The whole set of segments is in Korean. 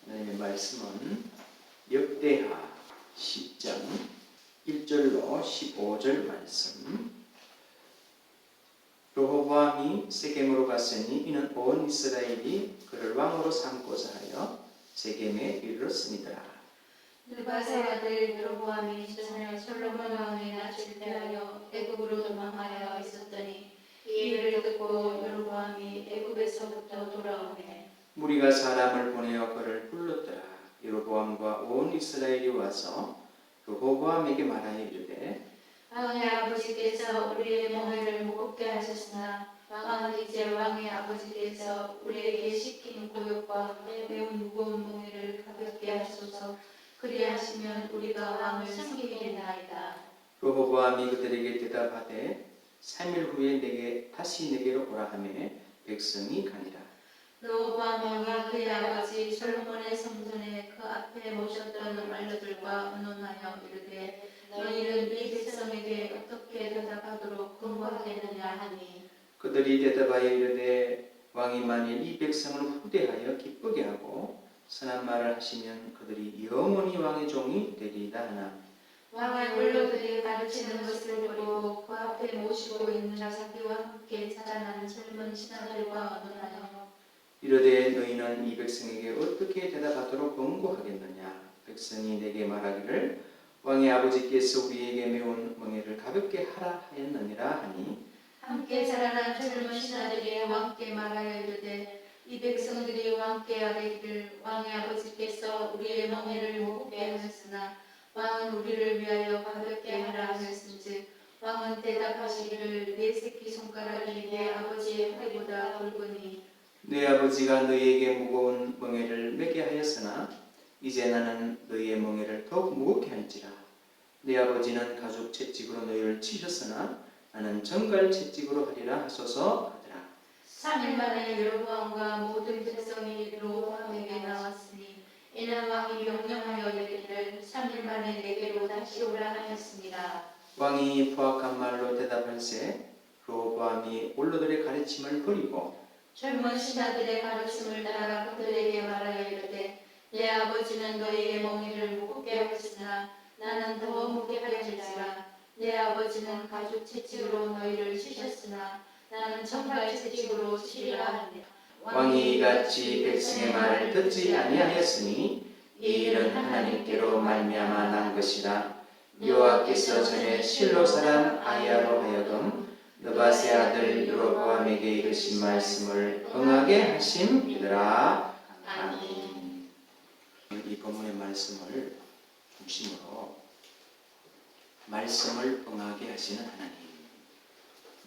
하나님의 말씀은 역대하 10장 1절로 15절 말씀. 르호보암이 세겜으로 갔으니 이는 온 이스라엘이 그를 왕으로 삼고자 하여 세겜에 이르렀으니라. 느바세 아들 여로보암이 전에 솔로몬 왕이 낫을 때하여 애굽으로 도망하여 있었더니 이 일을 듣고 여로보암이 애굽에서부터 돌아오매 무리가 사람을 보내어 그를 불렀더라. 여로보암과 온 이스라엘이 와서 르호보암에게 말하여 이르되 왕의 아버지께서 우리의 멍에를 무겁게 하셨으나 왕은 이제 왕의 아버지께서 우리에게 시킨 고역과 매우 무거운 멍에를 가볍게 하소서. 그리하시면 우리가 왕을 섬기겠나이다. 르호보암이 그들에게 대답하되 3일 후에 다시 내게로 오라 하며 백성이 가니라. 르호보암 왕이 그의 아버지 솔로몬의 성전에 그 앞에 모셨던 관료들과 의논하여 이르되 너희는 이 백성에게 어떻게 대답하도록 권고하겠느냐 하니 그들이 대답하여 이르되 왕이 만일 이 백성을 후대하여 기쁘게 하고 선한 말을 하시면 그들이 영원히 왕의 종이 되리이다 하나 왕의 관료들이 가르치는 것을 버리고 그 앞에 모시고 있는 자기와 함께 자라나는 젊은 신하들과 의논하여 이르되 너희는 이 백성에게 어떻게 대답하도록 권고하겠느냐. 백성이 내게 말하기를 왕의 아버지께서 우리에게 메운 멍에를 가볍게 하라 하였느니라 하니 함께 자라난 젊은 신하들이 왕께 말하여 이르되 이 백성들이 왕께 아뢰기를 왕의 아버지께서 우리의 멍에를 무겁게 하셨으나 왕은 우리를 위하여 가볍게 하라 하셨은즉 왕은 대답하시기를 내 새끼손가락이 내 아버지의 팔보다 굵으니 네 아버지가 너희에게 무거운 멍에를 메게 하였으나 이제 나는 너희의 멍에를 더욱 무겁게 할지라. 네 아버지는 가죽 채찍으로 너희를 치셨으나 나는 정갈 채찍으로 하리라 하소서 하더라. 3일 만에 여로보암과 모든 백성이 르호보암에게 나왔으니 이는 왕이 명령하여 이르기를 3일 만에 내게로 다시 오라 하였습니다. 왕이 포악한 말로 대답할세 르호보암이 원로들의 가르침을 버리고 젊은 신하들의 가르침을 따라 그들에게 말하여 이르되 내 아버지는 너희의 멍에를 무겁게 하였으나 나는 더 무겁게 할지라. 내 아버지는 가죽 채찍으로 너희를 치셨으나 나는 정갈 채찍으로 치리라 하니 왕이 이같이 백성의 말을 듣지 아니하였으니 이 일은 하나님께로 말미암아 난 것이라. 여호와께서 전에 실로 사람 아히야로 하여금 느바세 아들 여로보암에게 이르신 말씀을 응하게 하심이더라. 아멘. 이 본문의 말씀을 중심으로 말씀을 응하게 하시는 하나님,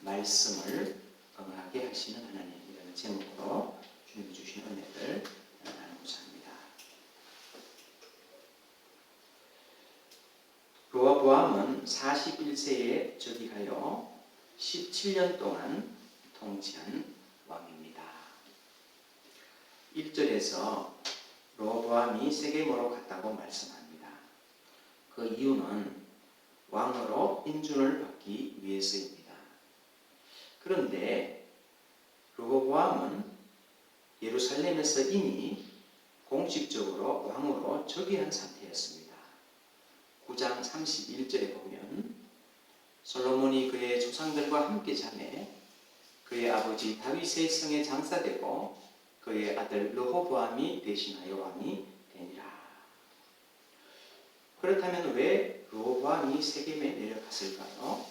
말씀을 응하게 하시는 하나님이라는 제목으로 주님이 주신 은혜를 나누고자 합니다. 르호보암은 41세에 즉위하여 17년 동안 통치한 왕입니다. 1절에서 르호보암이 세겜으로 갔다고 말씀합니다. 그 이유는 왕으로 인준을 받기 위해서입니다. 그런데 르호보암은 예루살렘에서 이미 공식적으로 왕으로 즉위한 상태였습니다. 9장 31절에 보면 솔로몬이 그의 조상들과 함께 자매 그의 아버지 다윗의 성에 장사되고 그의 아들 르호보암이 대신하여 왕이 되니라. 그렇다면 왜 르호보암이 세겜에 내려갔을까요?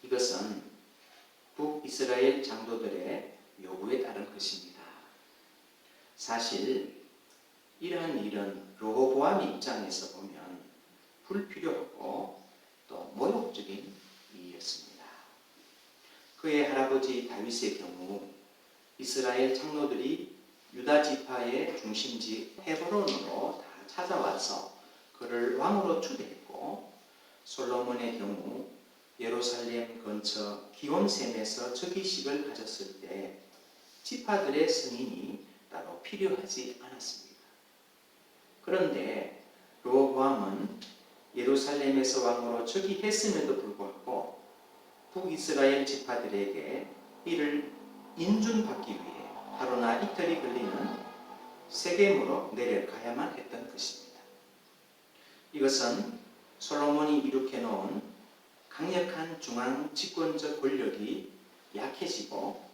이것은 북이스라엘 장로들의 요구에 따른 것입니다. 사실 이러한 일은 르호보암 입장에서 보면 불필요하고 또 모욕적인 일이었습니다. 그의 할아버지 다윗의 경우 이스라엘 장로들이 유다 지파의 중심지 헤브론으로 다 찾아와서 그를 왕으로 추대했고 솔로몬의 경우 예루살렘 근처 기온샘에서 즉위식을 가졌을 때 지파들의 승인이 따로 필요하지 않았습니다. 그런데 르호보암은 예루살렘에서 왕으로 즉위했음에도 불구하고 북이스라엘 지파들에게 이를 인준받기 위해 하루나 이틀이 걸리는 세겜으로 내려가야만 했던 것입니다. 이것은 솔로몬이 이룩해 놓은 강력한 중앙 집권적 권력이 약해지고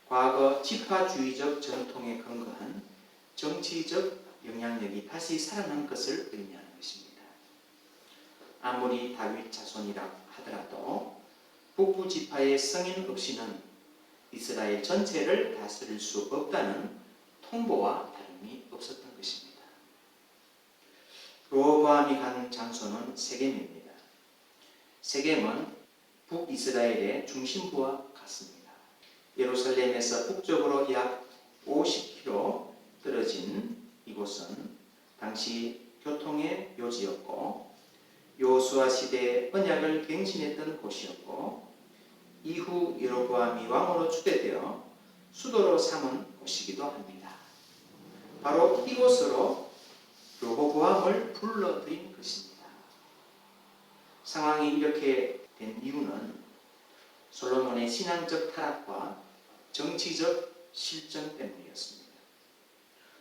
과거 지파주의적 전통에 근거한 정치적 영향력이 다시 살아난 것을 의미하는 것입니다. 아무리 다윗 자손이라 하더라도 북부 지파의 승인 없이는 이스라엘 전체를 다스릴 수 없다는 통보와 다름이 없었던 것입니다. 르호보암이 간 장소는 세겜입니다. 세겜은 북이스라엘의 중심부와 같습니다. 예루살렘에서 북쪽으로 약 50km 떨어진 이곳은 당시 교통의 요지였고 여호수아 시대에 언약을 갱신했던 곳이었고 이후 여로보암이 왕으로 추대되어 수도로 삼은 곳이기도 합니다. 바로 이곳으로 르호보암을 불러들인 것입니다. 상황이 이렇게 된 이유는 솔로몬의 신앙적 타락과 정치적 실정 때문이었습니다.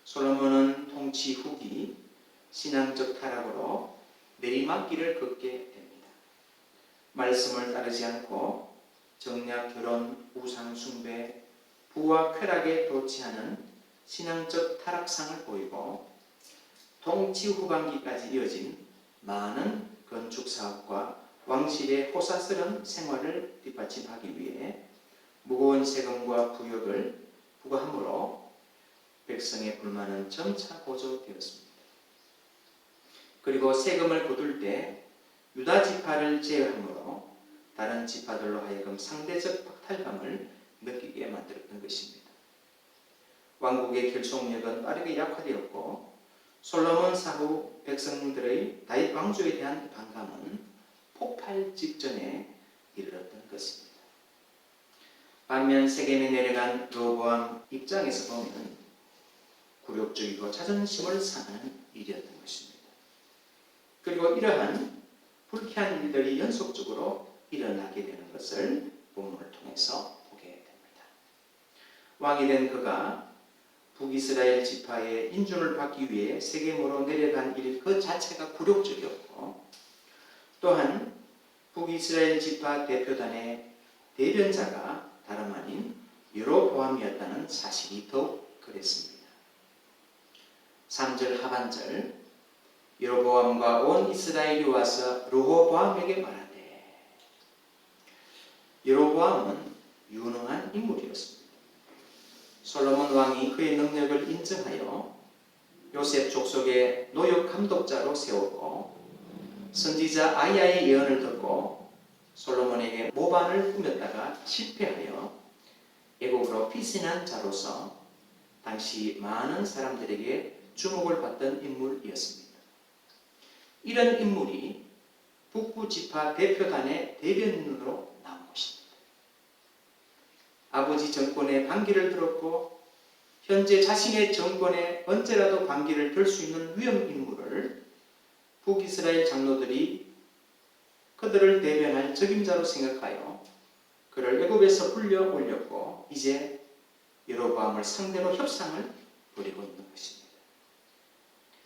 솔로몬은 통치 후기 신앙적 타락으로 내리막길을 걷게 됩니다. 말씀을 따르지 않고 정략, 결혼, 우상 숭배, 부와 쾌락에 도취하는 신앙적 타락상을 보이고 통치 후반기까지 이어진 많은 건축 사업과 왕실의 호사스러운 생활을 뒷받침하기 위해 무거운 세금과 부역을 부과함으로 백성의 불만은 점차 고조되었습니다. 그리고 세금을 거둘 때 유다 지파를 제외하므로 다른 지파들로 하여금 상대적 박탈감을 느끼게 만들었던 것입니다. 왕국의 결속력은 빠르게 약화되었고 솔로몬 사후 백성들의 다윗 왕조에 대한 반감은 폭발 직전에 이르렀던 것입니다. 반면 세겜에 내려간 르호보암 입장에서 보면 굴욕적이고 자존심을 상하는 일이었던 것입니다. 그리고 이러한 불쾌한 일들이 연속적으로 일어나게 되는 것을 본문을 통해서 보게 됩니다. 왕이 된 그가 북이스라엘 지파의 인준을 받기 위해 세겜으로 내려간 일 그 자체가 굴욕적이었고 또한 북이스라엘 지파 대표단의 대변자가 다름 아닌 여로보암이었다는 사실이 더욱 그랬습니다. 3절 하반절 여로보암과 온 이스라엘이 와서 르호보암에게 말하되 여로보암은 유능한 인물이었습니다. 솔로몬 왕이 그의 능력을 인정하여 요셉 족속의 노역 감독자로 세웠고 선지자 아이야의 예언을 듣고 솔로몬에게 모반을 꾸몄다가 실패하여 애국으로 피신한 자로서 당시 많은 사람들에게 주목을 받던 인물이었습니다. 이런 인물이 북부 지파 대표단의 대변인으로 나온 것입니다. 아버지 정권의 반기를 들었고 현재 자신의 정권에 언제라도 반기를 들 수 있는 위험 인물을 북이스라엘 장로들이 그들을 대변할 적임자로 생각하여 그를 애굽에서 불려 올렸고 이제 여로보암을 상대로 협상을 벌이고 있는 것입니다.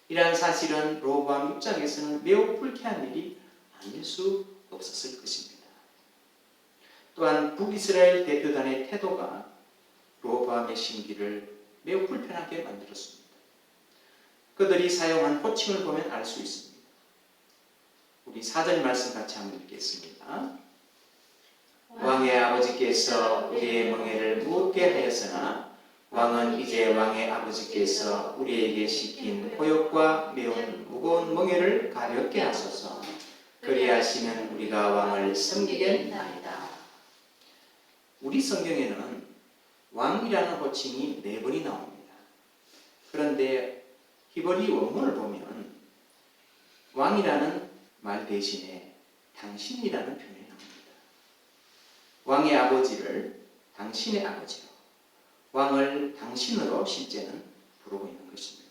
이러한 사실은 르호보암 입장에서는 매우 불쾌한 일이 아닐 수 없었을 것입니다. 또한 북이스라엘 대표단의 태도가 르호보암의 심기를 매우 불편하게 만들었습니다. 그들이 사용한 호칭을 보면 알 수 있습니다. 우리 4절 말씀 같이 한번 읽겠습니다. 왕의 아버지께서 우리의 멍에를 무겁게 하였으나 왕은 이제 왕의 아버지께서 우리에게 시킨 고역과 매운 무거운 멍에를 가볍게 하소서. 그리하시면 우리가 왕을 섬기겠나이다. 우리 성경에는 왕이라는 호칭이 4번이 나옵니다. 그런데 히브리 원문을 보면 왕이라는 말 대신에 당신이라는 표현이 나옵니다. 왕의 아버지를 당신의 아버지로, 왕을 당신으로 실제는 부르고 있는 것입니다.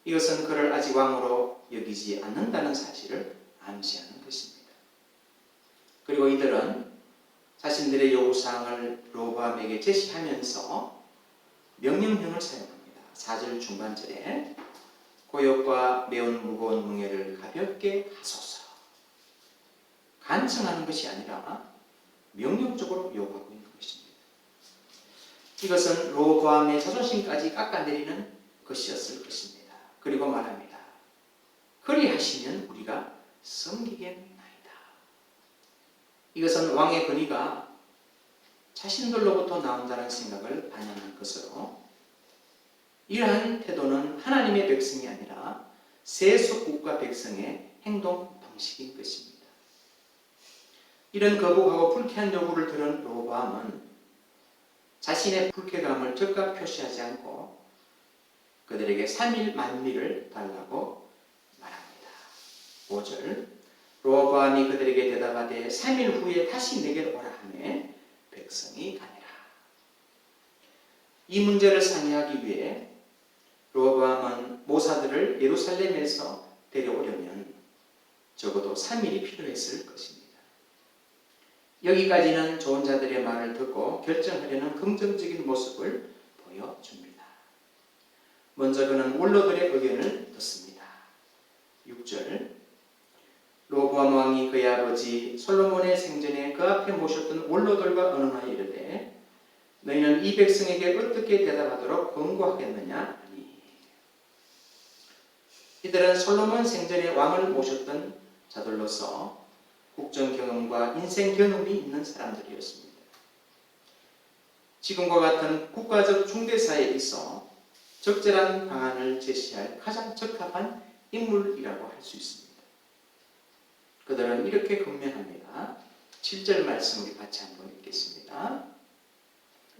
이것은 그를 아직 왕으로 여기지 않는다는 사실을 암시하는 것입니다. 그리고 이들은 자신들의 요구사항을 르호보암에게 제시하면서 명령형을 사용합니다. 4절 중반절에 고역과 매운 무거운 멍에를 가볍게 하소서. 간청하는 것이 아니라 명령적으로 요구하고 있는 것입니다. 이것은 로보암의 자존심까지 깎아내리는 것이었을 것입니다. 그리고 말합니다. 그리하시면 우리가 섬기겠나이다. 이것은 왕의 권위가 자신들로부터 나온다는 생각을 반영한 것으로, 이러한 태도는 하나님의 백성이 아니라 세속 국가 백성의 행동 방식인 것입니다. 이런 거부하고 불쾌한 요구를 들은 로보암은 자신의 불쾌감을 즉각 표시하지 않고 그들에게 3일 만미를 달라고 말합니다. 5절 로보암이 그들에게 대답하되 3일 후에 다시 내게로 오라 하매 백성이 가니라. 이 문제를 상의하기 위해 로보암은 모사들을 예루살렘에서 데려오려면 적어도 3일이 필요했을 것입니다. 여기까지는 좋은 자들의 말을 듣고 결정하려는 긍정적인 모습을 보여줍니다. 먼저 그는 원로들의 의견을 듣습니다. 6절 로보암 왕이 그의 아버지 솔로몬의 생전에 그 앞에 모셨던 원로들과 언언하여 이르되 너희는 이 백성에게 어떻게 대답하도록 권고하겠느냐 하니, 이들은 솔로몬 생전에 왕을 모셨던 자들로서 국정 경험과 인생 경험이 있는 사람들이었습니다. 지금과 같은 국가적 중대사에 있어 적절한 방안을 제시할 가장 적합한 인물이라고 할 수 있습니다. 그들은 이렇게 권면합니다. 7절 말씀 우리 같이 한번 읽겠습니다.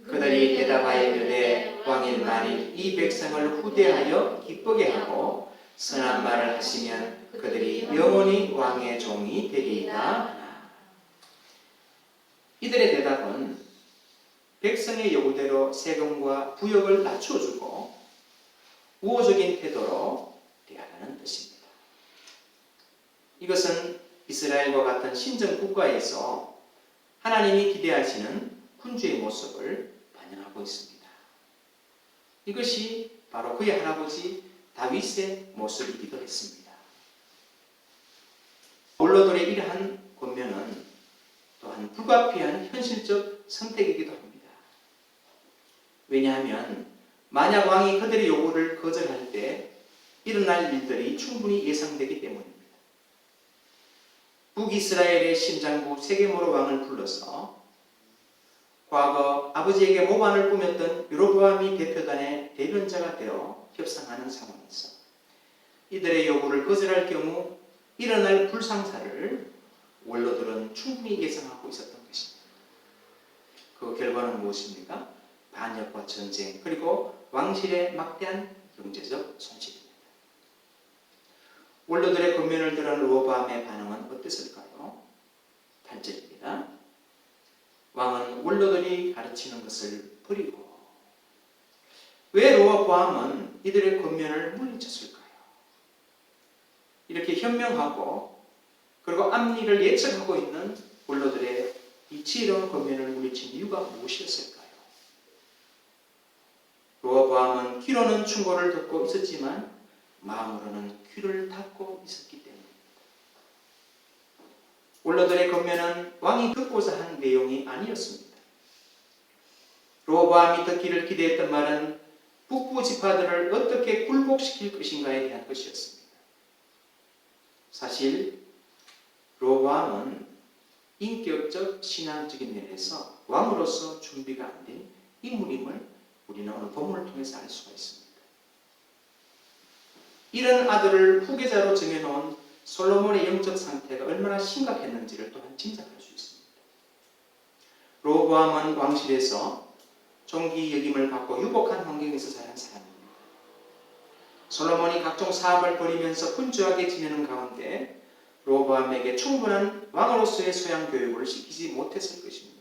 그들이 대답하여 이르되 왕인 만일 이 백성을 후대하여 기쁘게 하고 선한 말을 하시면 그들이 영원히 왕의 종이 되리이다. 이들의 대답은 백성의 요구대로 세금과 부역을 낮춰주고 우호적인 태도로 대하라는 뜻입니다. 이것은 이스라엘과 같은 신정 국가에서 하나님이 기대하시는 군주의 모습을 반영하고 있습니다. 이것이 바로 그의 할아버지 다윗의 모습이기도 했습니다. 원로들의 이러한 권면은 또한 불가피한 현실적 선택이기도 합니다. 왜냐하면 만약 왕이 그들의 요구를 거절할 때 일어날 일들이 충분히 예상되기 때문입니다. 북이스라엘의 심장부 세겜으로 왕을 불러서 과거 아버지에게 모반을 꾸몄던 여로보암이 대표단의 대변자가 되어 협상하는 상황에서 이들의 요구를 거절할 경우 일어날 불상사를 원로들은 충분히 예상하고 있었던 것입니다. 그 결과는 무엇입니까? 반역과 전쟁, 그리고 왕실의 막대한 경제적 손실입니다. 원로들의 권면을 들은 로보암의 반응은 어땠을까요? 8절입니다. 왕은 원로들이 가르치는 것을 버리고, 왜 로보암은 이들의 권면을 물리쳤을까요? 이렇게 현명하고 그리고 앞일을 예측하고 있는 원로들의 이 지혜로운 권면을 물리친 이유가 무엇이었을까요? 로보암은 귀로는 충고를 듣고 있었지만 마음으로는 귀를 닫고 있었기 때문입니다. 원로들의 권면은 왕이 듣고자 한 내용이 아니었습니다. 로보암이 듣기를 기대했던 말은 북부 지파들을 어떻게 굴복시킬 것인가에 대한 것이었습니다. 사실 로보암은 인격적 신앙적인 면에서 왕으로서 준비가 안 된 인물임을 우리는 오늘 본문을 통해서 알 수가 있습니다. 이런 아들을 후계자로 정해놓은 솔로몬의 영적 상태가 얼마나 심각했는지를 또한 짐작할 수 있습니다. 로보암은 왕실에서 종기 역임을 받고 유복한 환경에서 자란 사람입니다. 솔로몬이 각종 사업을 벌이면서 분주하게 지내는 가운데 로보암에게 충분한 왕으로서의 소양 교육을 시키지 못했을 것입니다.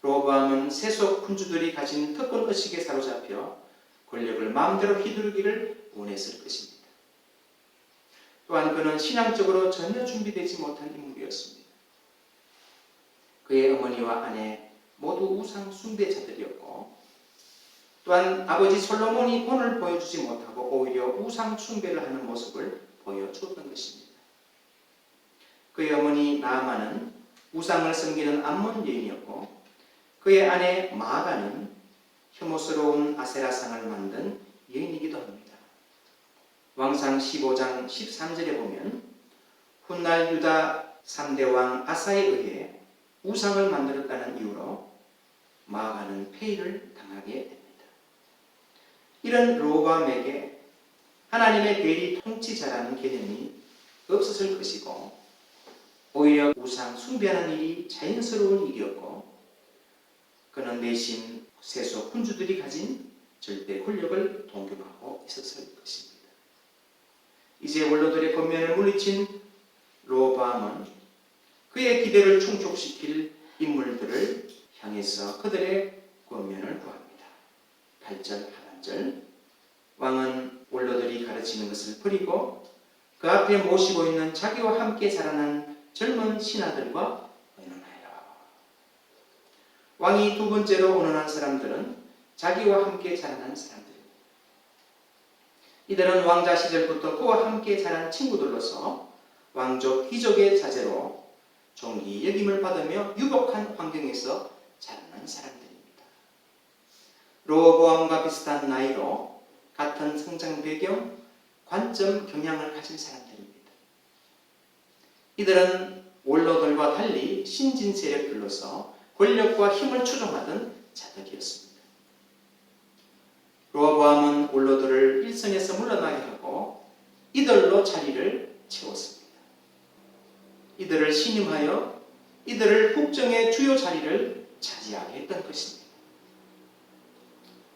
로보암은 세속 군주들이 가진 특권 의식에 사로잡혀 권력을 마음대로 휘두르기를 원했을 것입니다. 또한 그는 신앙적으로 전혀 준비되지 못한 인물이었습니다. 그의 어머니와 아내 모두 우상 숭배자들이었고, 또한 아버지 솔로몬이 본을 보여주지 못하고 오히려 우상 숭배를 하는 모습을 보여주었던 것입니다. 그의 어머니 나아만은 우상을 섬기는 암몬 여인이었고 그의 아내 마아가는 혐오스러운 아세라상을 만든 여인이기도 합니다. 왕상 15장 13절에 보면 훗날 유다 3대 왕 아사에 의해 우상을 만들었다는 이유로 마아가는 폐위를 당하게 됩니다. 이런 로밤에게 하나님의 대리 통치자라는 개념이 없었을 것이고 오히려 우상 숭배하는 일이 자연스러운 일이었고 그는 내심 세속 군주들이 가진 절대 권력을 동경하고 있었을 것입니다. 이제 원로들의 권면을 물리친 로보암은 그의 기대를 충족시킬 인물들을 향해서 그들의 권면을 구합니다. 8절 하반절 왕은 원로들이 가르치는 것을 버리고 그 앞에 모시고 있는 자기와 함께 자라난 젊은 신하들과 의논하여. 왕이 두 번째로 의논한 사람들은 자기와 함께 자라난 사람들입니다. 이들은 왕자 시절부터 그와 함께 자란 친구들로서 왕족 귀족의 자제로 존귀 여김을 받으며 유복한 환경에서 자라난 사람들입니다. 로보암과 비슷한 나이로 같은 성장 배경, 관점, 경향을 가진 사람들입니다. 이들은 원로들과 달리 신진 세력들로서 권력과 힘을 추종하던 자들이었습니다. 로보암은 원로들을 일선에서 물러나게 하고 이들로 자리를 채웠습니다. 이들을 신임하여 이들을 국정의 주요 자리를 차지하게 했던 것입니다.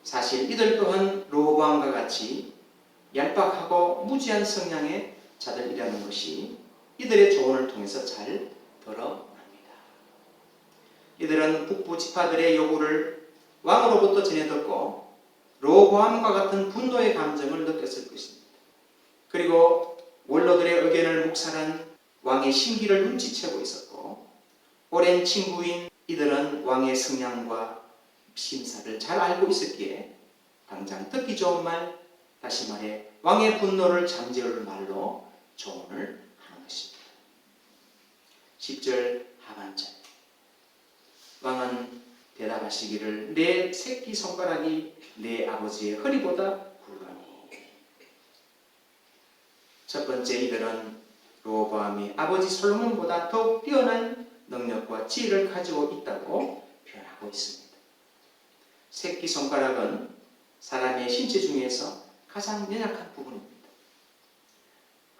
사실 이들 또한 로보암과 같이 얄팍하고 무지한 성향의 자들이라는 것이 이들의 조언을 통해서 잘 드러납니다. 이들은 북부 지파들의 요구를 왕으로부터 전해 듣고 로보암과 같은 분노의 감정을 느꼈을 것입니다. 그리고 원로들의 의견을 묵살한 왕의 심기를 눈치채고 있었고 오랜 친구인 이들은 왕의 성향과 심사를 잘 알고 있었기에 당장 듣기 좋은 말, 다시 말해 왕의 분노를 잠재울 말로 조언을 하는 것입니다. 10절 하반절 왕은 대답하시기를 내 새끼 손가락이 내 아버지의 허리보다 굵으니. 첫 번째 이들은 로보암이 아버지 솔로몬보다 더욱 뛰어난 능력과 지혜를 가지고 있다고 표현하고 있습니다. 새끼 손가락은 사람의 신체 중에서 가장 연약한 부분입니다.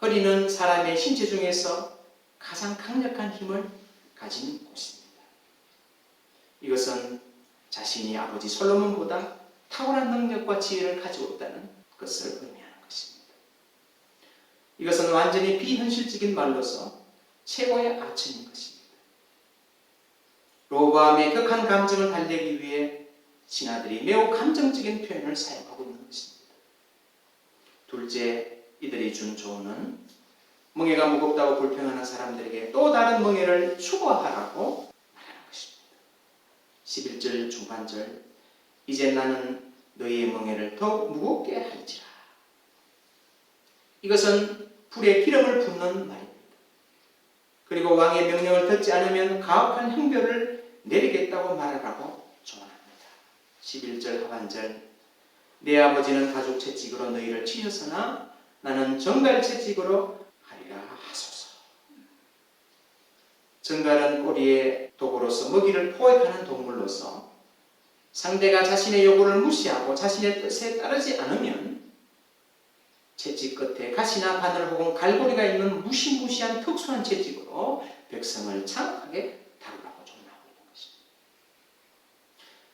허리는 사람의 신체 중에서 가장 강력한 힘을 가진 곳입니다. 이것은 자신이 아버지 솔로몬보다 탁월한 능력과 지혜를 가지고 있다는 것을 의미하는 것입니다. 이것은 완전히 비현실적인 말로서 최고의 아첨인 것입니다. 로보암의 극한 감정을 달래기 위해 신하들이 매우 감정적인 표현을 사용하고 있는 것입니다. 둘째, 이들이 준 조언은 멍에가 무겁다고 불평하는 사람들에게 또 다른 멍에를 추구하라고 말하는 것입니다. 11절 중반절 이제 나는 너희의 멍에를 더욱 무겁게 할지라. 이것은 불에 기름을 붓는 말입니다. 그리고 왕의 명령을 듣지 않으면 가혹한 형벌을 내리겠다고 말하라고 조언합니다. 11절 하반절 내 아버지는 가죽 채찍으로 너희를 치셨으나 나는 정갈 채찍으로 하리라 하소서. 정갈은 꼬리에 도구로서 먹이를 포획하는 동물로서 상대가 자신의 요구를 무시하고 자신의 뜻에 따르지 않으면 채찍 끝에 가시나 바늘 혹은 갈고리가 있는 무시무시한 특수한 채찍으로 백성을 장악하게 다루라고 조언하고 있는 것입니다.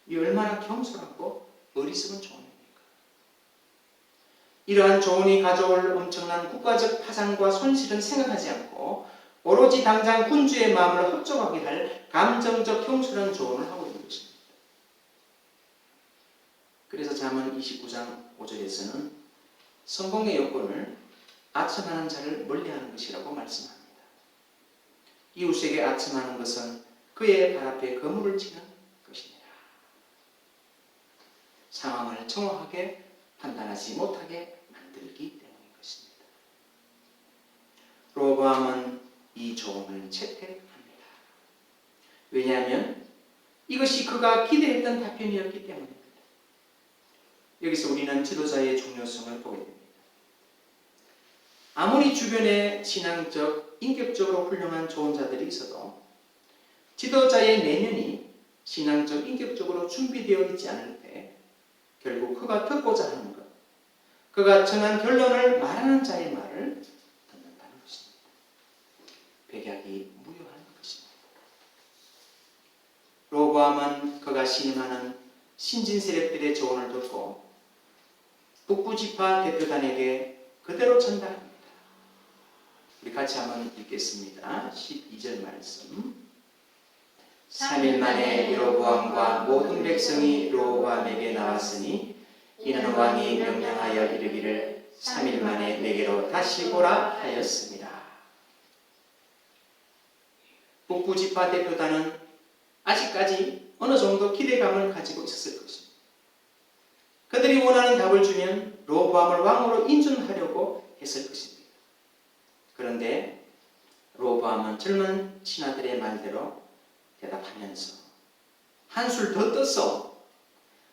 이 얼마나 경솔하고 어리석은 조언입니까? 이러한 조언이 가져올 엄청난 국가적 파장과 손실은 생각하지 않고 오로지 당장 군주의 마음을 흡족하게 할 감정적 경솔한 조언을 하고 있는 것입니다. 그래서 잠언 29장 5절에서는 성공의 요건을 아첨하는 자를 멀리하는 것이라고 말씀합니다. 이웃에게 아첨하는 것은 그의 발 앞에 거물을 치는 것이니라. 상황을 정확하게 판단하지 못하게 만들기 때문인 것입니다. 로보암은 이 조언을 채택합니다. 왜냐하면 이것이 그가 기대했던 답변이었기 때문입니다. 여기서 우리는 지도자의 중요성을 보게 됩니다. 아무리 주변에 신앙적, 인격적으로 훌륭한 좋은 자들이 있어도 지도자의 내면이 신앙적, 인격적으로 준비되어 있지 않을 때 결국 그가 듣고자 하는 것, 그가 전한 결론을 말하는 자의 말을 듣는다는 것입니다. 백약이 무효한 것입니다. 로보암은 그가 신임하는 신진 세력들의 조언을 듣고 북부 지파 대표단에게 그대로 전달합니다. 우리 같이 한번 읽겠습니다. 12절 말씀. 3일 만에 여로보암과 모든 백성이 로보암에게 나왔으니 이는 왕이 명령하여 이르기를 3일 만에 내게로 다시 오라 하였습니다. 북부 지파 대표단은 아직까지 어느 정도 기대감을 가지고 있었을 것입니다. 그들이 원하는 답을 주면 로보암을 왕으로 인준하려고 했을 것입니다. 그런데 로보암은 젊은 신하들의 말대로 대답하면서 한술 더 떠서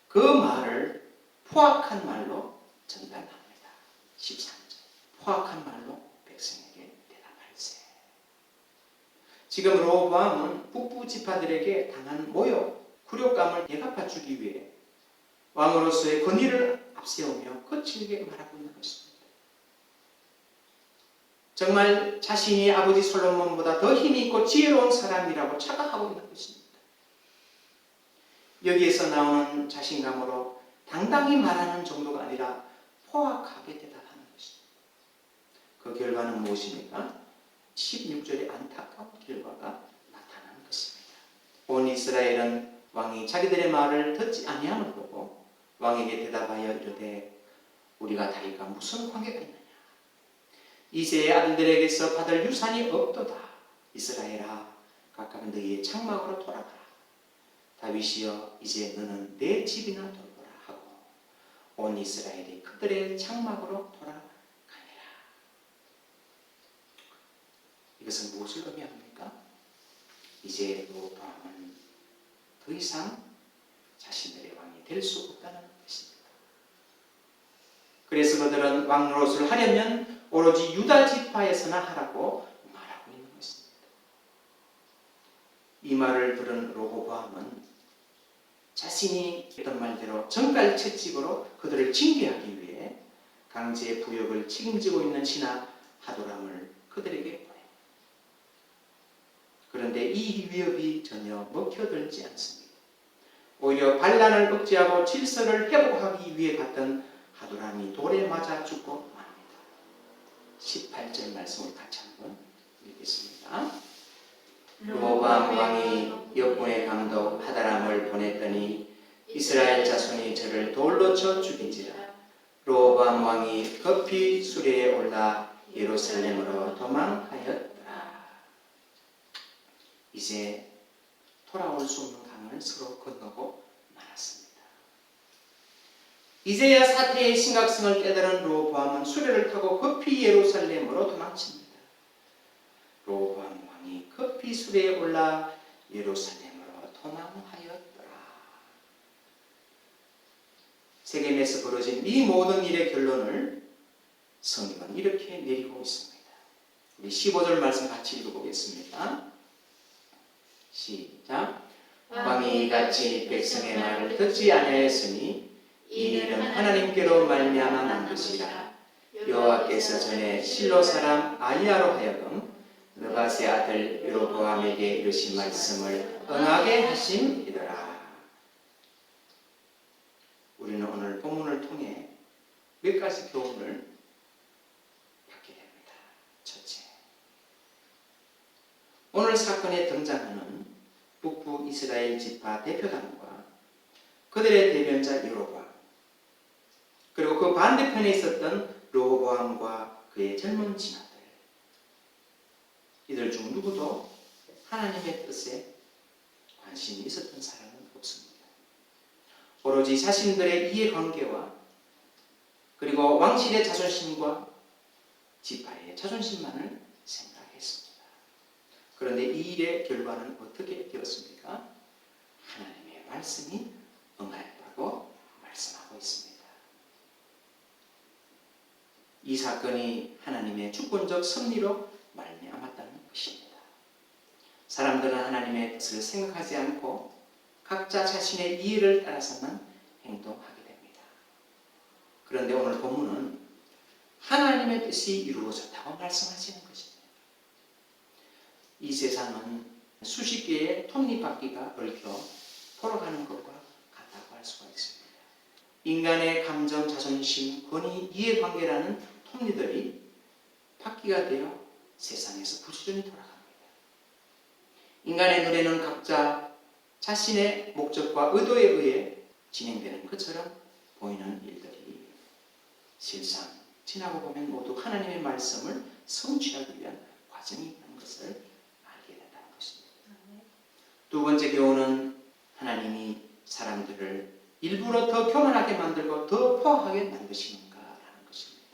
그 말을 포악한 말로 전달합니다. 13절. 포악한 말로 백성에게 대답할세. 지금 로보암은 북부 지파들에게 당한 모욕, 굴욕감을 대갚아 주기 위해 왕으로서의 권위를 앞세우며 거칠게 말하고 있는 것입니다. 정말 자신이 아버지 솔로몬보다 더 힘이 있고 지혜로운 사람이라고 착각하고 있는 것입니다. 여기에서 나오는 자신감으로 당당히 말하는 정도가 아니라 포악하게 대답하는 것입니다. 그 결과는 무엇입니까? 16절의 안타까운 결과가 나타나는 것입니다. 온 이스라엘은 왕이 자기들의 말을 듣지 아니함을 보고 왕에게 대답하여 이르되 우리가 다리가 무슨 관계가 있느냐? 이새의 아들들에게서 받을 유산이 없도다. 이스라엘아, 각각 너희의 장막으로 돌아가라. 다윗이여, 이제 너는 내 집이나 돌보라 하고 온 이스라엘이 그들의 장막으로 돌아가니라. 이것은 무엇을 의미합니까? 이제 로보암은 더 이상 자신들의 왕이 될 수 없다는 것입니다. 그래서 그들은 왕 노릇을 하려면 오로지 유다 지파에서나 하라고 말하고 있는 것입니다. 이 말을 들은 로보암은 자신이 했던 말대로 정갈 채찍으로 그들을 징계하기 위해 강제 부역을 책임지고 있는 신하 하도람을 그들에게 보냅니다. 그런데 이 위협이 전혀 먹혀들지 않습니다. 오히려 반란을 억제하고 질서를 회복하기 위해 갔던 하도람이 돌에 맞아 죽고 맙니다. 18절 말씀을 같이 한번 읽겠습니다. 로보암 왕이 역군의 감독 하다람을 보냈더니 이스라엘 자손이 저를 돌로 쳐 죽인지라. 로보암 왕이 급히 수레에 올라 예루살렘으로 도망하였더라. 이제 돌아올 수 없는 강을 서로 건너고 말았습니다. 이제야 사태의 심각성을 깨달은 로보암은 수레를 타고 급히 예루살렘으로 도망칩니다. 로보암 왕이 급히 수레에 올라 예루살렘으로 도망하였더라. 세겜에서 벌어진 이 모든 일의 결론을 성경은 이렇게 내리고 있습니다. 우리 15절 말씀 같이 읽어보겠습니다. 시작. 왕이 이같이 백성의 말을 듣지 아니하였으니 이 일은 하나님께로 말미암아 난 것이라. 여호와께서 전에 실로 사람 아히야로 하여금 느밧의 아들 여로보암에게 이르신 말씀을 응하게 하심이더라. 우리는 오늘 본문을 통해 몇 가지 교훈을 받게 됩니다. 첫째, 오늘 사건에 등장하는 북부 이스라엘 지파 대표단과 그들의 대변자 여로보암, 그리고 그 반대편에 있었던 로보암과 그의 젊은 신하들, 이들 중 누구도 하나님의 뜻에 관심이 있었던 사람은 없습니다. 오로지 자신들의 이해관계와 그리고 왕실의 자존심과 지파의 자존심만을 생각했습니다. 그런데 이 일의 결과는 어떻게 되었습니까? 하나님의 말씀이 응하였다고 말씀하고 있습니다. 이 사건이 하나님의 주권적 섭리로 말미암았다는 것입니다. 사람들은 하나님의 뜻을 생각하지 않고 각자 자신의 이해를 따라서만 행동하게 됩니다. 그런데 오늘 본문은 하나님의 뜻이 이루어졌다고 말씀하시는 것입니다. 이 세상은 수십 개의 톱니바퀴가 얽혀 돌아가는 것과 같다고 할 수가 있습니다. 인간의 감정, 자존심, 권위, 이해관계라는 톱니들이 바퀴가 되어 세상에서 부지런히 돌아갑니다. 인간의 눈에는 각자 자신의 목적과 의도에 의해 진행되는 것처럼 보이는 일들이 실상 지나고 보면 모두 하나님의 말씀을 성취하기 위한 과정이라는 것을 알게 된다는 것입니다. 두 번째 교훈은 하나님이 사람들을 일부러 더 교만하게 만들고 더 포악하게 만드시는가라는 것입니다.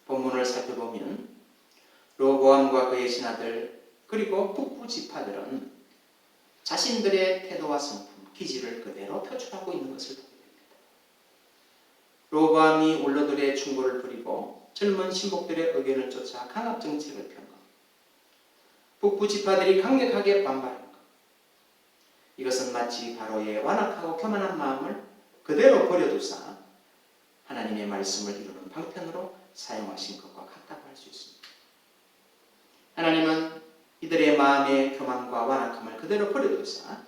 본문을 살펴보면 로보암과 그의 신하들 그리고 북부 지파들은 자신들의 태도와 성품, 기질을 그대로 표출하고 있는 것을 보게 됩니다. 로보암이 원로들의 충고를 부리고 젊은 신복들의 의견을 쫓아 강압 정책을 편 것, 북부 지파들이 강력하게 반발한 것, 이것은 마치 바로의 완악하고 교만한 마음을 그대로 버려두사 하나님의 말씀을 이루는 방편으로 사용하신 것과 같다고 할 수 있습니다. 하나님은 이들의 마음의 교만과 완악함을 그대로 버려두사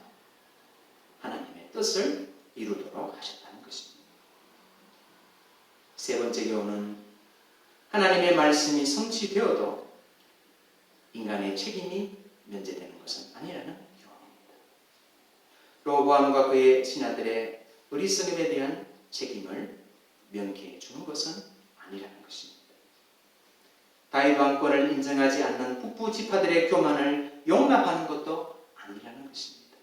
하나님의 뜻을 이루도록 하셨다는 것입니다. 세 번째 교훈은 하나님의 말씀이 성취되어도 인간의 책임이 면제되는 것은 아니라는 교훈입니다. 로보암과 그의 신하들의 어리석음에 대한 책임을 명쾌해 주는 것은 아니라는 것입니다. 다윗 왕권을 인정하지 않는 북부 지파들의 교만을 용납하는 것도 아니라는 것입니다.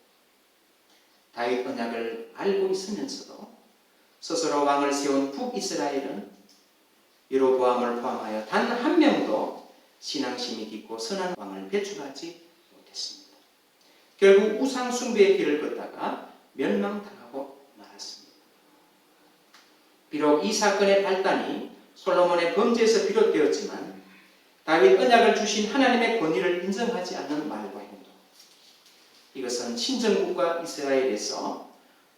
다윗 언약을 알고 있으면서도 스스로 왕을 세운 북이스라엘은 여로보암을 포함하여 단 한 명도 신앙심이 깊고 선한 왕을 배출하지 못했습니다. 결국 우상 숭배의 길을 걷다가 멸망당하고 말았습니다. 비록 이 사건의 발단이 솔로몬의 범죄에서 비롯되었지만 다윗 언약을 주신 하나님의 권위를 인정하지 않는 말과 행동, 이것은 신정국가 이스라엘에서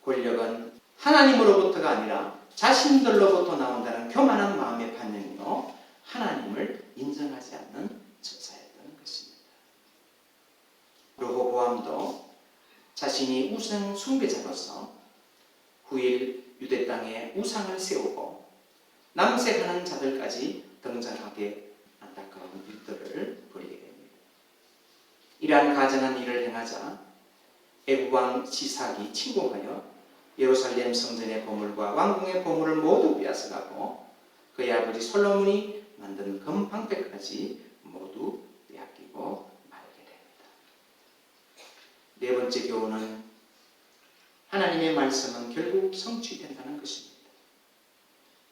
권력은 하나님으로부터가 아니라 자신들로부터 나온다는 교만한 마음의 반영이요 하나님을 인정하지 않는 처사였던 것입니다. 르호보암도 자신이 우상 숭배자로서 후일 유대 땅에 우상을 세우고 남색하는 자들까지 등장하게 안타까운 일들을 벌이게 됩니다. 이러한 가증한 일을 행하자 애국왕 시삭이 침공하여 예루살렘 성전의 보물과 왕궁의 보물을 모두 빼앗아가고 그의 아버지 솔로몬이 만든 금방패까지 모두 빼앗기고 말게 됩니다. 네 번째 교훈은 하나님의 말씀은 결국 성취된다는 것입니다.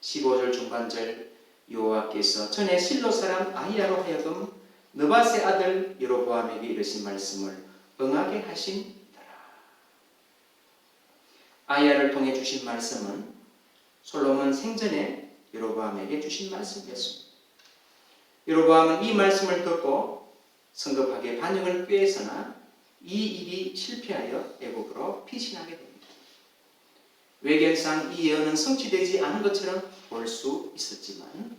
15절 중반절 여호와께서 전에 실로 사람 아히야로 하여금 느밧의 아들 여로보암에게 이르신 말씀을 응하게 하신 아히야를 통해 주신 말씀은 솔로몬 생전에 여로보암에게 주신 말씀이었습니다. 여로보암은 이 말씀을 듣고 성급하게 반역을 꾀해서나 이 일이 실패하여 애국으로 피신하게 됩니다. 외견상 이 예언은 성취되지 않은 것처럼 볼 수 있었지만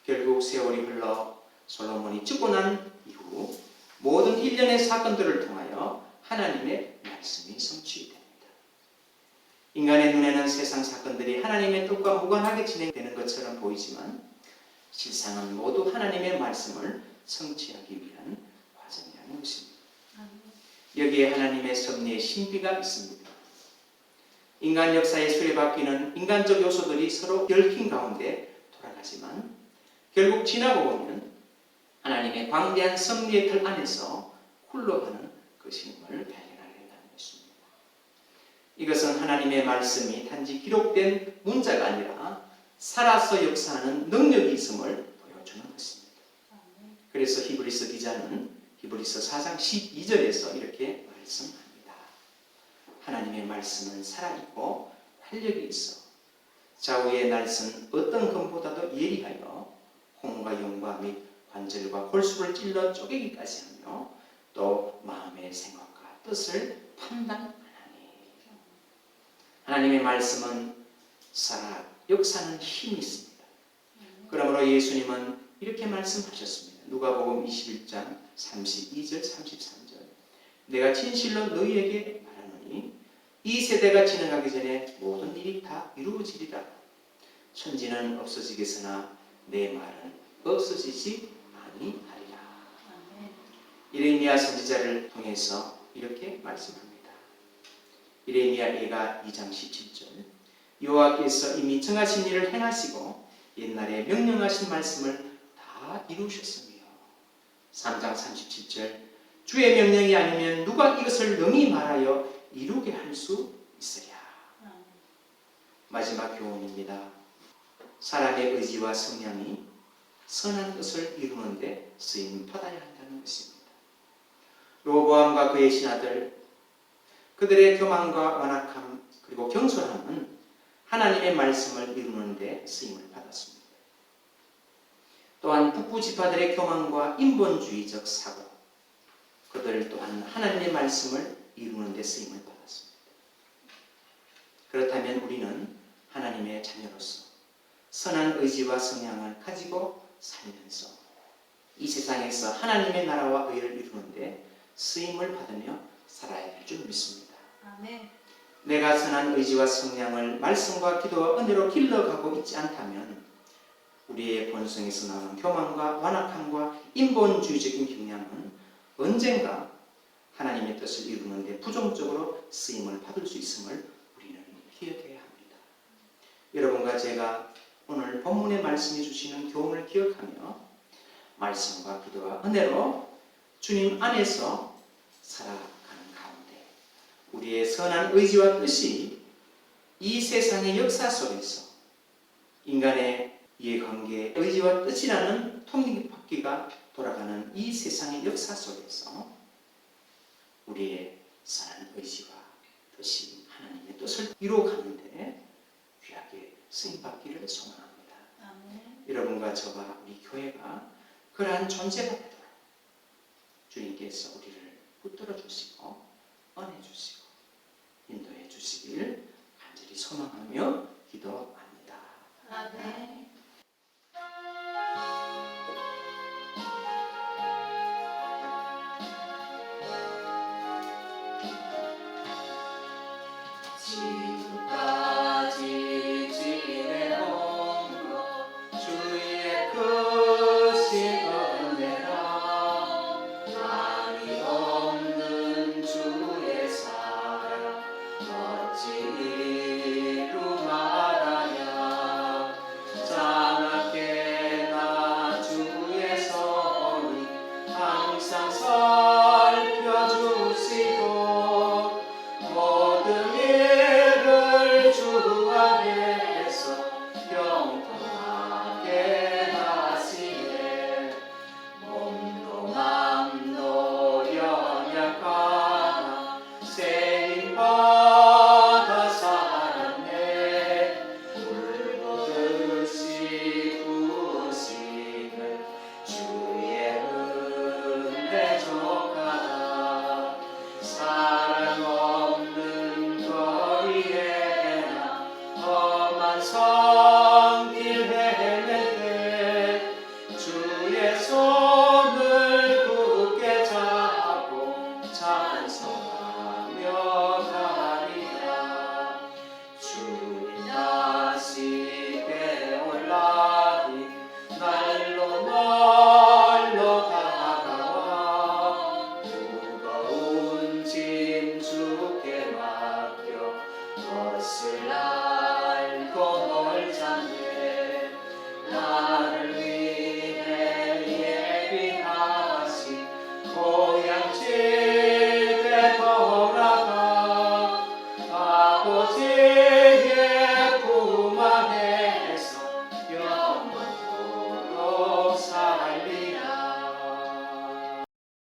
결국 세월이 흘러 솔로몬이 죽고 난 이후 모든 일련의 사건들을 통하여 하나님의 말씀이 성취됩니다. 인간의 눈에는 세상 사건들이 하나님의 뜻과 무관하게 진행되는 것처럼 보이지만 실상은 모두 하나님의 말씀을 성취하기 위한 과정이라는 것입니다. 여기에 하나님의 섭리의 신비가 있습니다. 인간 역사의 수레바퀴는 인간적 요소들이 서로 얽힌 가운데 돌아가지만 결국 지나고 보면 하나님의 광대한 섭리의 틀 안에서 굴러가는 것임을 발견하게 된다는 것입니다. 이것은 하나님의 말씀이 단지 기록된 문자가 아니라 살아서 역사하는 능력이 있음을 보여주는 것입니다. 그래서 히브리서 기자는 히브리서 4장 12절에서 이렇게 말씀합니다. 하나님의 말씀은 살아있고 활력이 있어 좌우의 날선 어떤 검보다도 예리하여 홍과 영과 및 관절과 골수를 찔러 쪼개기까지 하며 또 마음의 생각과 뜻을 판단하니. 하나님의 말씀은 살아 역사는 힘이 있습니다. 그러므로 예수님은 이렇게 말씀하셨습니다. 누가복음 21장 32절 33절 내가 진실로 너희에게 말하노니 이 세대가 지나가기 전에 모든 일이 다 이루어지리라. 천지는 없어지겠으나 내 말은 없어지지 아니하리라. 예레미야 선지자를 통해서 이렇게 말씀합니다. 예레미야 예가 2장 17절 여호와께서 이미 정하신 일을 행하시고 옛날에 명령하신 말씀을 다 이루셨으며 3장 37절 주의 명령이 아니면 누가 이것을 능히 말하여 이루게 할 수 있으랴. 마지막 교훈입니다. 사람의 의지와 성향이 선한 것을 이루는 데 쓰임 받아야 한다는 것입니다. 로보암과 그의 신하들 그들의 교만과 완악함 그리고 경솔함은 하나님의 말씀을 이루는 데 쓰임을 받았습니다. 또한 북부 지파들의 교만과 인본주의적 사고 그들 또한 하나님의 말씀을 이루는 데 쓰임을 받았습니다. 그렇다면 우리는 하나님의 자녀로서 선한 의지와 성향을 가지고 살면서 이 세상에서 하나님의 나라와 의를 이루는데 쓰임을 받으며 살아야 될 줄 믿습니다. 아멘. 내가 선한 의지와 성향을 말씀과 기도와 은혜로 길러가고 있지 않다면 우리의 본성에서 나오는 교만과 완악함과 인본주의적인 경향은 언젠가 하나님의 뜻을 이루는 데 부정적으로 쓰임을 받을 수 있음을 우리는 기억해야 합니다. 여러분과 제가 오늘 본문의 말씀해 주시는 교훈을 기억하며 말씀과 기도와 은혜로 주님 안에서 살아가는 가운데 우리의 선한 의지와 뜻이 이 세상의 역사 속에서 인간의 이해관계, 의지와 뜻이라는 통일바퀴가 돌아가는 이 세상의 역사 속에서 우리의 선한 의지와 뜻이 하나님의 뜻을 이루어가는데 귀하게 쓰임받기를 소망합니다. 아멘. 여러분과 저와 우리 교회가 그러한 존재가 되도록 주님께서 우리를 붙들어 주시고 은혜 주시고 인도해 주시길 간절히 소망하며 기도합니다. 아멘. 지금까지 지내온 것 주의 크신 은혜라 한이 없는 주의 사랑 어찌 이루 말하냐 자나깨 나 주의 선이 항상 살펴주시고 모든 일을 주 안에